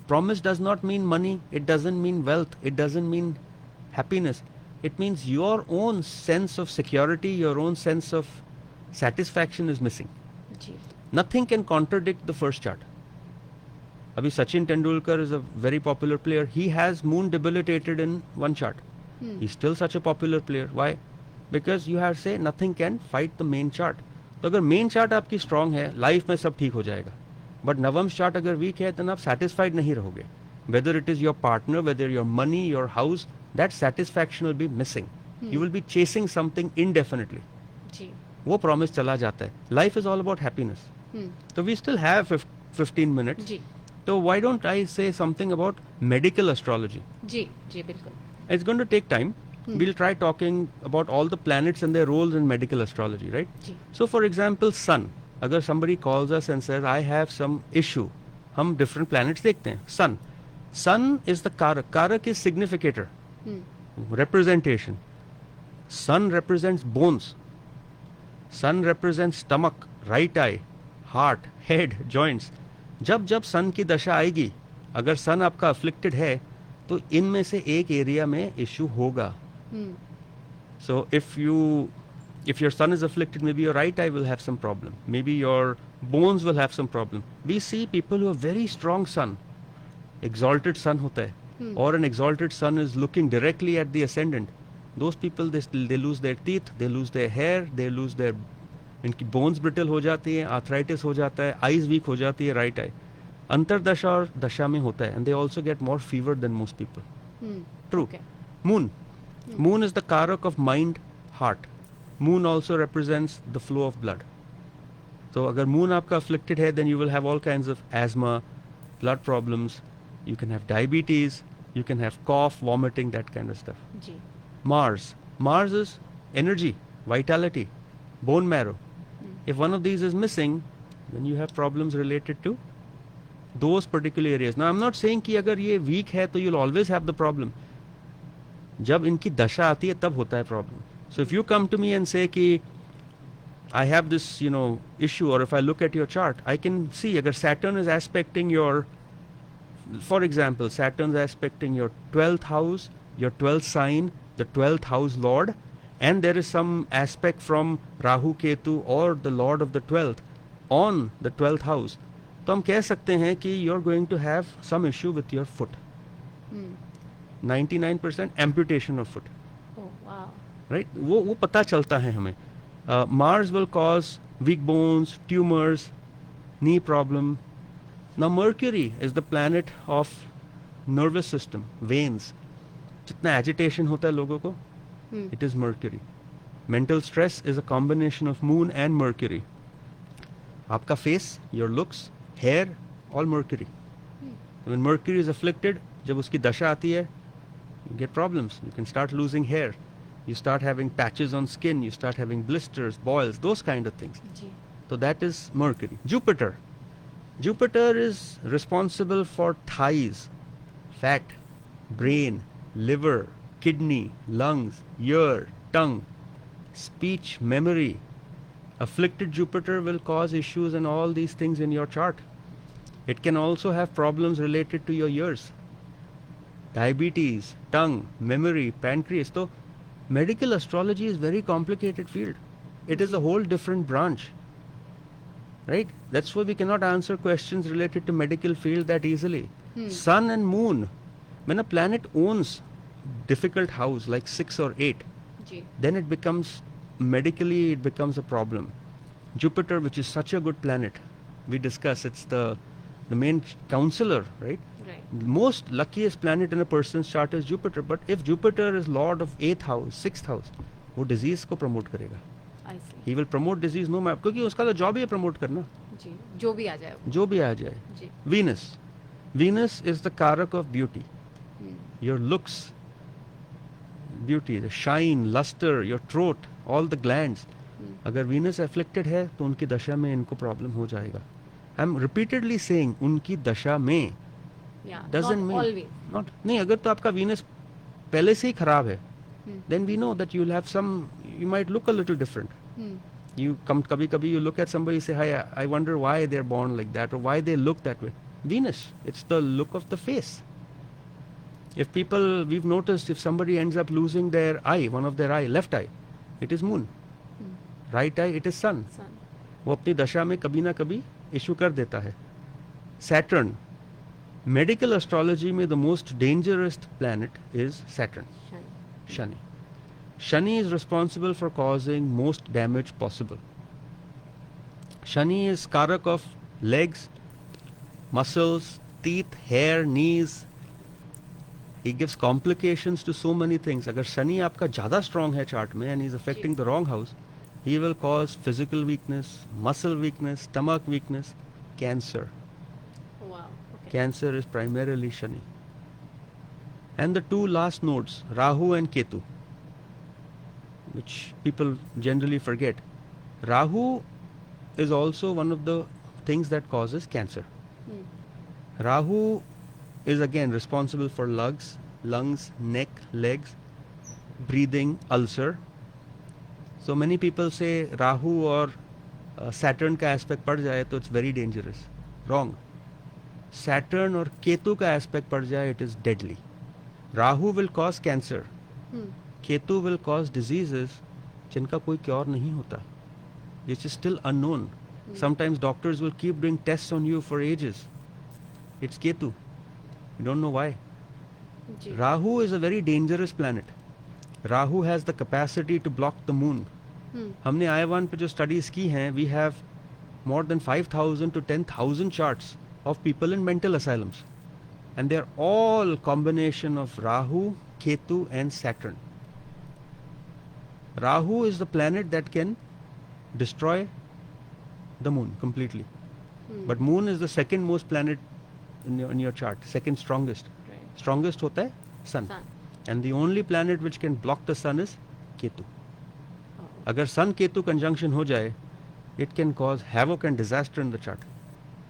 Promise does not mean money, it doesn't mean wealth, it doesn't mean happiness. It means your own sense of security, your own sense of satisfaction is missing. Nothing can contradict the first chart. Abhi Sachin Tendulkar is a very popular player. He has moon debilitated in one chart. He's still such a popular player. Why? Because you have say nothing can fight the main chart. तो अगर main chart आपकी strong है, life में सब ठीक हो जाएगा. But नवम्स chart अगर वीक है, तो आप सेटिस्फाइड नहीं रहोगे. Whether it is your partner, whether your money, your house, that satisfaction will be missing. You will be chasing something indefinitely. वो प्रॉमिस चला जाता है. Life is all about happiness. तो वी स्टिल हैव 15 मिनट्स. तो why don't I से something about medical astrology? जी बिल्कुल. It's going to take time. We'll try talking about all the planets and their roles in medical astrology, right? So for example, sun. Agar somebody calls us and says, I have some issue, हम different planets देखते हैं. Sun is the Karak. Karak is significator, representation. Sun represents bones. Sun represents stomach, right eye, heart, head, joints. जब sun की दशा आएगी, अगर sun आपका afflicted है, तो इनमें से एक एरिया में इश्यू होगा. So if your sun is afflicted, maybe your right eye will have some problem, maybe your bones will have some problem. We see people who have very strong sun, exalted sun होता है, or an exalted sun is looking directly at the ascendant. Those people they lose their teeth, they lose their hair, they lose their इनकी bones brittle हो जाती है, arthritis हो जाता है, eyes weak हो जाती है, right eye. अंतरदशा और दशा में होता है, and they also get more fever than most people. True. Okay. Moon. Moon is the karak of mind, heart. Moon also represents the flow of blood. So अगर moon आपका afflicted है, then you will have all kinds of asthma, blood problems. You can have diabetes. You can have cough, vomiting, that kind of stuff. Ji. Mars. Mars is energy, vitality, bone marrow. If one of these is missing, then you have problems related to those particular areas. Now I'm not saying कि अगर ये weak है तो you'll always have the problem. जब इनकी दशा आती है तब होता है problem. So if you come to me and say कि I have this, issue, or if I look at your chart, I can see अगर Saturn is aspecting your, for example, Saturn's aspecting your 12th house, your 12th sign, the 12th house lord, and there is some aspect from Rahu Ketu or the lord of the 12th on the 12th house, तो हम कह सकते हैं कि you're going to have some issue with your foot. 99% amputation of foot. Oh, wow. Right? वो पता चलता है हमें. Mars will cause weak bones, tumors, knee problem. Now Mercury is the planet of nervous system, veins. जितना agitation होता है लोगों को, it is Mercury. Mental stress is a combination of Moon and Mercury. आपका face, your looks, hair, all Mercury. When Mercury is afflicted, जब उसकी दशा आती है, you get problems. You can start losing hair. You start having patches on skin. You start having blisters, boils, those kind of things. Ji. So that is Mercury. Jupiter. Jupiter is responsible for thighs, fat, brain, liver, kidney, lungs, ear, tongue, speech, memory. Afflicted Jupiter will cause issues in all these things in your chart. It can also have problems related to your ears, diabetes, tongue, memory, pancreas. So medical astrology is very complicated field. It is a whole different branch. Right? That's why we cannot answer questions related to medical field that easily. Sun and moon, when a planet owns difficult house like 6 or 8, ji. then it becomes, medically it becomes a problem. Jupiter, which is such a good planet, we discuss, it's the main counselor, right? Right. The most luckiest planet in a person's chart is Jupiter. But if Jupiter is lord of 8th house, 6th house, वो disease को promote करेगा. I see. He will promote disease no matter, क्योंकि उसका तो job ही है promote करना. जी. जो भी आ जाए वो. जो भी आ जाए. जी. Venus. Venus is the karak of beauty. Your looks, beauty, the shine, luster, your throat, all the glands. अगर Venus afflicted है तो उनकी दशा में इनको problem हो जाएगा. I'm repeatedly saying उनकी दशा में. Yeah. Doesn't Not mean always. not. नहीं, अगर तो आपका Venus पहले से ही खराब है, then we know that you'll have some, you might look a little different. You come कभी-कभी you look at somebody, say, hi, I wonder why they're born like that or why they look that way. Venus, it's the look of the face. If people, we've noticed, if somebody ends up losing their eye, one of their eye, left eye, it is moon. Right eye, it is sun. Sun. वो अपनी दशा में कभी ना कभी issue कर देता है. Saturn. Medical astrology में the most dangerous planet is Saturn. Shani. Shani is responsible for causing most damage possible. Shani is karak of legs, muscles, teeth, hair, knees. He gives complications to so many things. अगर शनि आपका ज़्यादा strong है chart में and he's affecting the wrong house, he will cause physical weakness, muscle weakness, stomach weakness, cancer. Wow. Okay. Cancer is primarily Shani. And the two last nodes, Rahu and Ketu, which people generally forget. Rahu is also one of the things that causes cancer. Rahu is again responsible for lungs, neck, legs, breathing, ulcer. So many people say Rahu or Saturn का aspect पड़ जाए तो it's very dangerous. Wrong. Saturn or Ketu का aspect पड़ जाए, it is deadly. Rahu will cause cancer. Ketu will cause diseases जिनका कोई cure नहीं होता. Which is still unknown. Sometimes doctors will keep doing tests on you for ages. It's Ketu. You don't know why. Ji. Rahu is a very dangerous planet. Rahu has the capacity to block the moon. हमने I1 पे जो studies की हैं, we have more than 5,000 to 10,000 charts of people in mental asylums, and they're all combination of Rahu, Ketu and Saturn. Rahu is the planet that can destroy the moon completely, but moon is the second most planet in your chart, second strongest. Right. Strongest hota hai sun. And the only planet which can block the sun is Ketu. Agar sun Ketu conjunction ho jaye, it can cause havoc and disaster in the chart,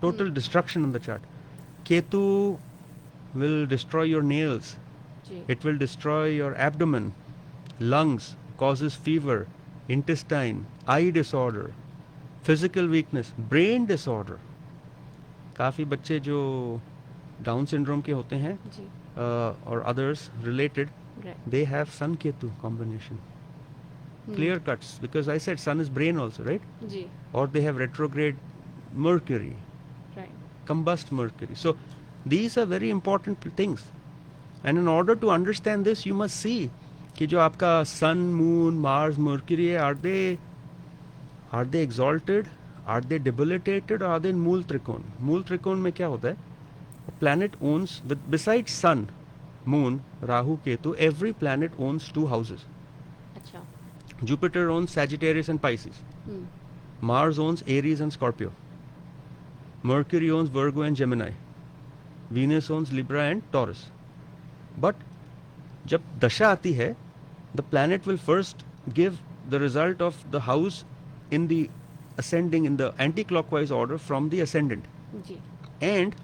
total destruction in the chart. Ketu will destroy your nails, it will destroy your abdomen, lungs, causes fever, intestine, eye disorder, physical weakness, brain disorder. काफ़ी बच्चे जो down syndrome के होते हैं और others related, they have sun ketu combination, clear cuts, because I said sun is brain also, right? Or they have retrograde Mercury, combust Mercury. So these are very important things, and in order to understand this you must see कि जो आपका sun, moon, Mars, Mercury है, are they exalted, are they debilitated, or are they in मूल त्रिकोण? मूल त्रिकोण में क्या होता है? A planet owns, besides sun, moon, Rahu, Ketu, every planet owns 2 houses. अच्छा. Jupiter owns Sagittarius and Pisces. Mars owns Aries and Scorpio. Mercury owns Virgo and Gemini. Venus owns Libra and Taurus. But जब दशा आती है, the planet will first give the result of the house in the ascending, in the anti-clockwise order from the ascendant. And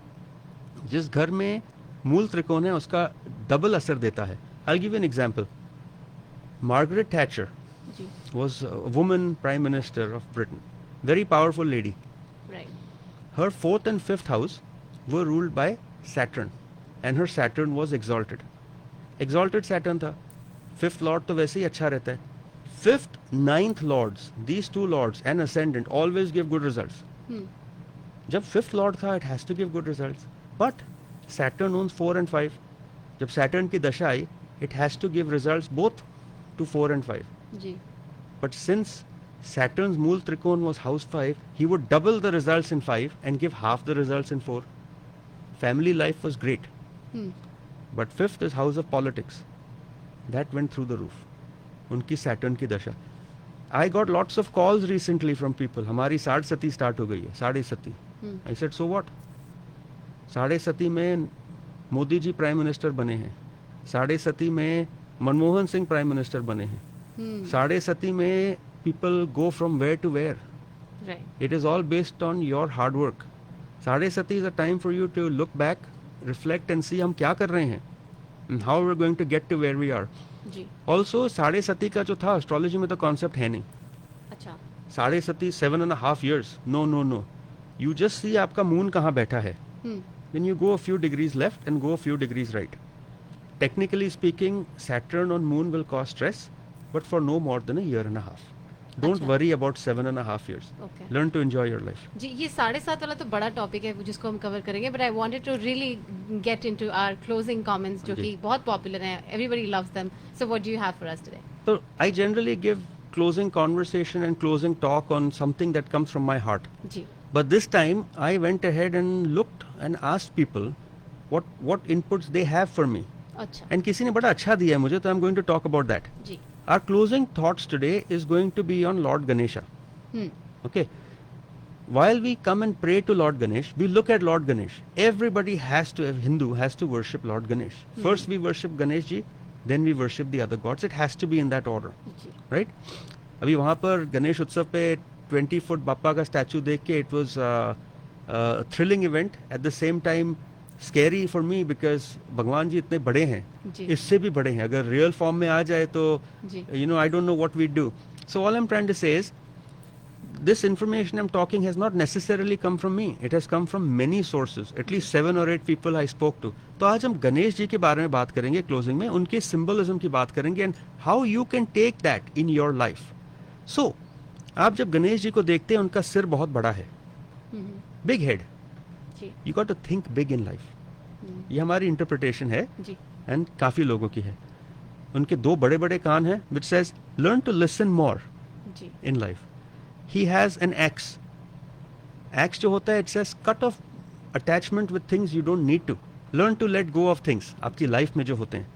जिस घर में मूल त्रिकोण है उसका डबल असर देता है. I'll give you an example. Margaret Thatcher was a woman prime minister of Britain, very powerful lady. Right. Her 4th and 5th house were ruled by Saturn, and her Saturn was exalted. Exalted Saturn था. 5th lord तो वैसे ही अच्छा रहता है. 5th, 9th lords, these 2 lords and ascendant always give good results. जब 5th lord था, it has to give good results. But Saturn owns 4 and 5. जब Saturn की दशा आई, it has to give results both to 4 and 5. Ji. But since Saturn's मूल त्रिकोण was house 5, he would double the results in 5 and give half the results in 4. Family life was great. But 5th is house of politics. That went through the roof. उनकी Saturn की दशा. I got lots of calls recently from people. हमारी साढ़े सती start हो गई है, साढ़े सती. I said, so what? साढ़े सती में मोदी जी प्राइम मिनिस्टर बने हैं. साढ़े सती में मनमोहन सिंह प्राइम मिनिस्टर बने हैं. साढ़े सती में people go from where to where. Right. It is all based on your hard work. साढ़े सती is a time for you to look back, reflect and see हम क्या कर रहे हैं and how we're going to get to where we are. Ji. Also साढ़े सती का जो था एस्ट्रोलॉजी में तो कॉन्सेप्ट है नहीं. अच्छा. साढ़े सती 7.5 years. No. You just see आपका मून कहाँ बैठा है. Then you go a few degrees left and go a few degrees right. Technically speaking, Saturn on moon will cause stress, but for no more than a year and a half. Don't worry about 7.5 years. Okay. Learn to enjoy your life. जी, ये 7.5 वाला तो बड़ा topic है जिसको हम cover करेंगे, but I wanted to really get into our closing comments जो कि बहुत पॉपुलर हैं. Everybody loves them. So what do you have for us today? So I generally give closing conversation and closing talk on something that comes from my heart. Ji. But this time I went ahead and looked and asked people what inputs they have for me. अच्छा. And किसी ने बड़ा अच्छा दिया है मुझे, तो I'm going to talk about that. Ji. Our closing thoughts today is going to be on Lord Ganesha. Okay. While we come and pray to Lord Ganesh, we look at Lord Ganesh. Everybody Hindu has to worship Lord Ganesh. First we worship Ganesh ji, then we worship the other gods. It has to be in that order. Right? अभी वहाँ पर गणेश उत्सव पे 20 foot Bappa का statue देख के it was a thrilling event. At the same time scary for me because भगवान जी इतने बड़े हैं, इससे भी बड़े हैं. अगर real form में आ जाए तो I don't know what we do. So all I'm trying to say is this information I'm talking has not necessarily come from me. It has come from many sources. At least 7 or 8 people I spoke to. तो आज हम गणेश जी के बारे में बात करेंगे closing में, उनके symbolism की बात करेंगे and how you can take that in your life. So आप जब गणेश जी को देखते हैं उनका सिर बहुत बड़ा है, big head. You got to think big in life. ये हमारी इंटरप्रिटेशन है एंड काफी लोगों की है. उनके 2 बड़े बड़े कान हैं which says learn to listen more in life. He has an axe. Axe जो होता है it says cut off attachment with things you don't need to. Learn to let go of things. आपकी life में जो होते हैं.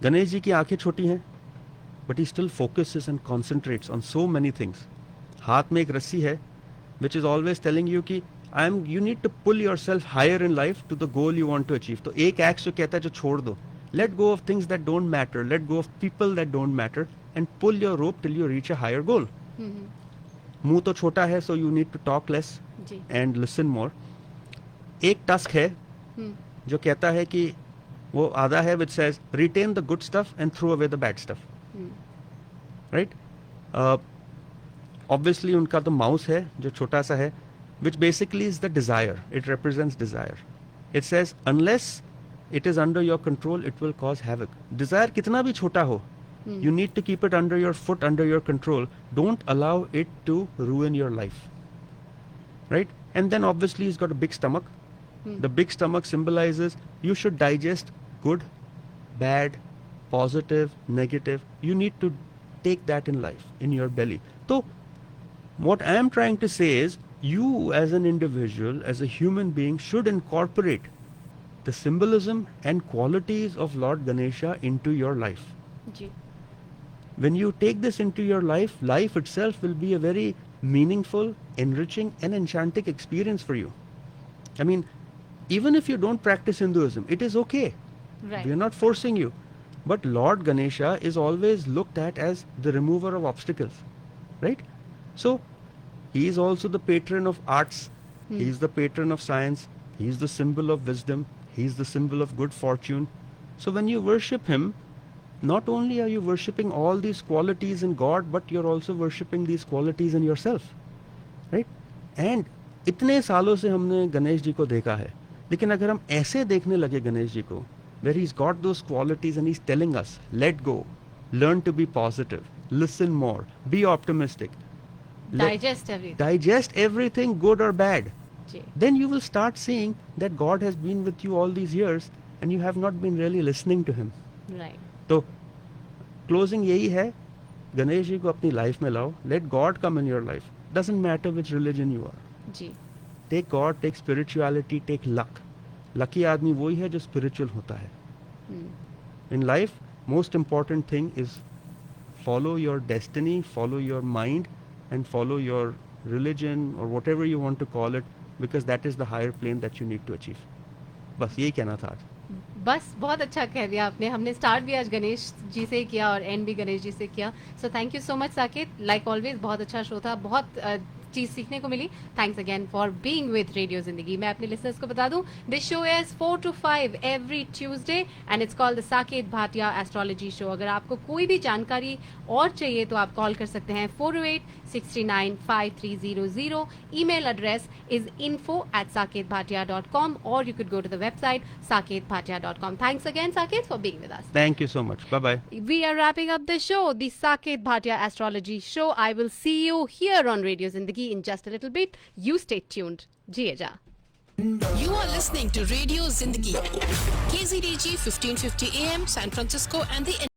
गणेश जी की आंखें छोटी हैं, but he still focuses and concentrates on so many things. हाथ में एक रस्सी है, which is always telling you कि you need to pull yourself higher in life to the goal you want to achieve. तो एक axe जो कहता है जो छोड़ दो. Let go of things that don't matter. Let go of people that don't matter, and pull your rope till you reach a higher goal. मुंह तो छोटा है, so you need to talk less and listen more. एक task है जो कहता है कि वो आधा है, which says retain the good stuff and throw away the bad stuff. Right? Obviously उनका तो mouse है जो छोटा सा है, which basically is the desire. It represents desire. It says unless it is under your control, it will cause havoc. Desire कितना भी छोटा हो, you need to keep it under your foot, under your control. Don't allow it to ruin your life. Right? And then obviously he's got a big stomach. The big stomach symbolizes you should digest good, bad, positive, negative. You need to take that in life, in your belly. So what I am trying to say is, you as an individual, as a human being, should incorporate the symbolism and qualities of Lord Ganesha into your life. Ji. When you take this into your life, life itself will be a very meaningful, enriching and enchanting experience for you. I mean, even if you don't practice Hinduism, it is okay. Right. We are not forcing you. But Lord Ganesha is always looked at as the remover of obstacles. Right? So, he is also the patron of arts. He is the patron of science. He is the symbol of wisdom. He is the symbol of good fortune. So when you worship him, not only are you worshipping all these qualities in God, but you're also worshipping these qualities in yourself. Right? And इतने सालों से हमने गणेश जी को देखा है, लेकिन अगर हम ऐसे देखने लगे गणेश जी को, where he's got those qualities and he's telling us, let go, learn to be positive, listen more, be optimistic, digest everything good or bad, then you will start seeing that God has been with you all these years and you have not been really listening to him. Right. तो closing यही है, गणेश जी को अपनी life में लाओ, let God come in your life. Doesn't matter which religion you are. Ji. Take God, take spirituality, take luck. Lucky आदमी वही है जो spiritual होता है. In life, most important thing is follow your destiny, follow your mind, and follow your religion or whatever you want to call it, because that is the higher plane that you need to achieve. बस यही कहना था आज. बस बहुत अच्छा कह दिया आपने. हमने स्टार्ट भी आज गणेश जी से किया और एंड भी गणेश जी से किया. So thank you so much Saket. Like always बहुत अच्छा शो था, बहुत चीज सीखने को मिली. Thanks again for being with radio Zindagi. मैं अपने लिसनर्स को बता दूं, this show is 4 to 5 every Tuesday and it's called the Saket Bhatia astrology show. अगर आपको कोई भी जानकारी और चाहिए तो आप कॉल कर सकते हैं 408-639-5300. Email address is info@saketbhatia.com or you could go to the website saketbhatia.com. Thanks again, Saket, for being with us. Thank you so much. Bye-bye. We are wrapping up the show, the Saket Bhatia Astrology Show. I will see you here on Radio Zindagi in just a little bit. You stay tuned. Ji Aja. You are listening to Radio Zindagi, KZDG 1550 AM, San Francisco and the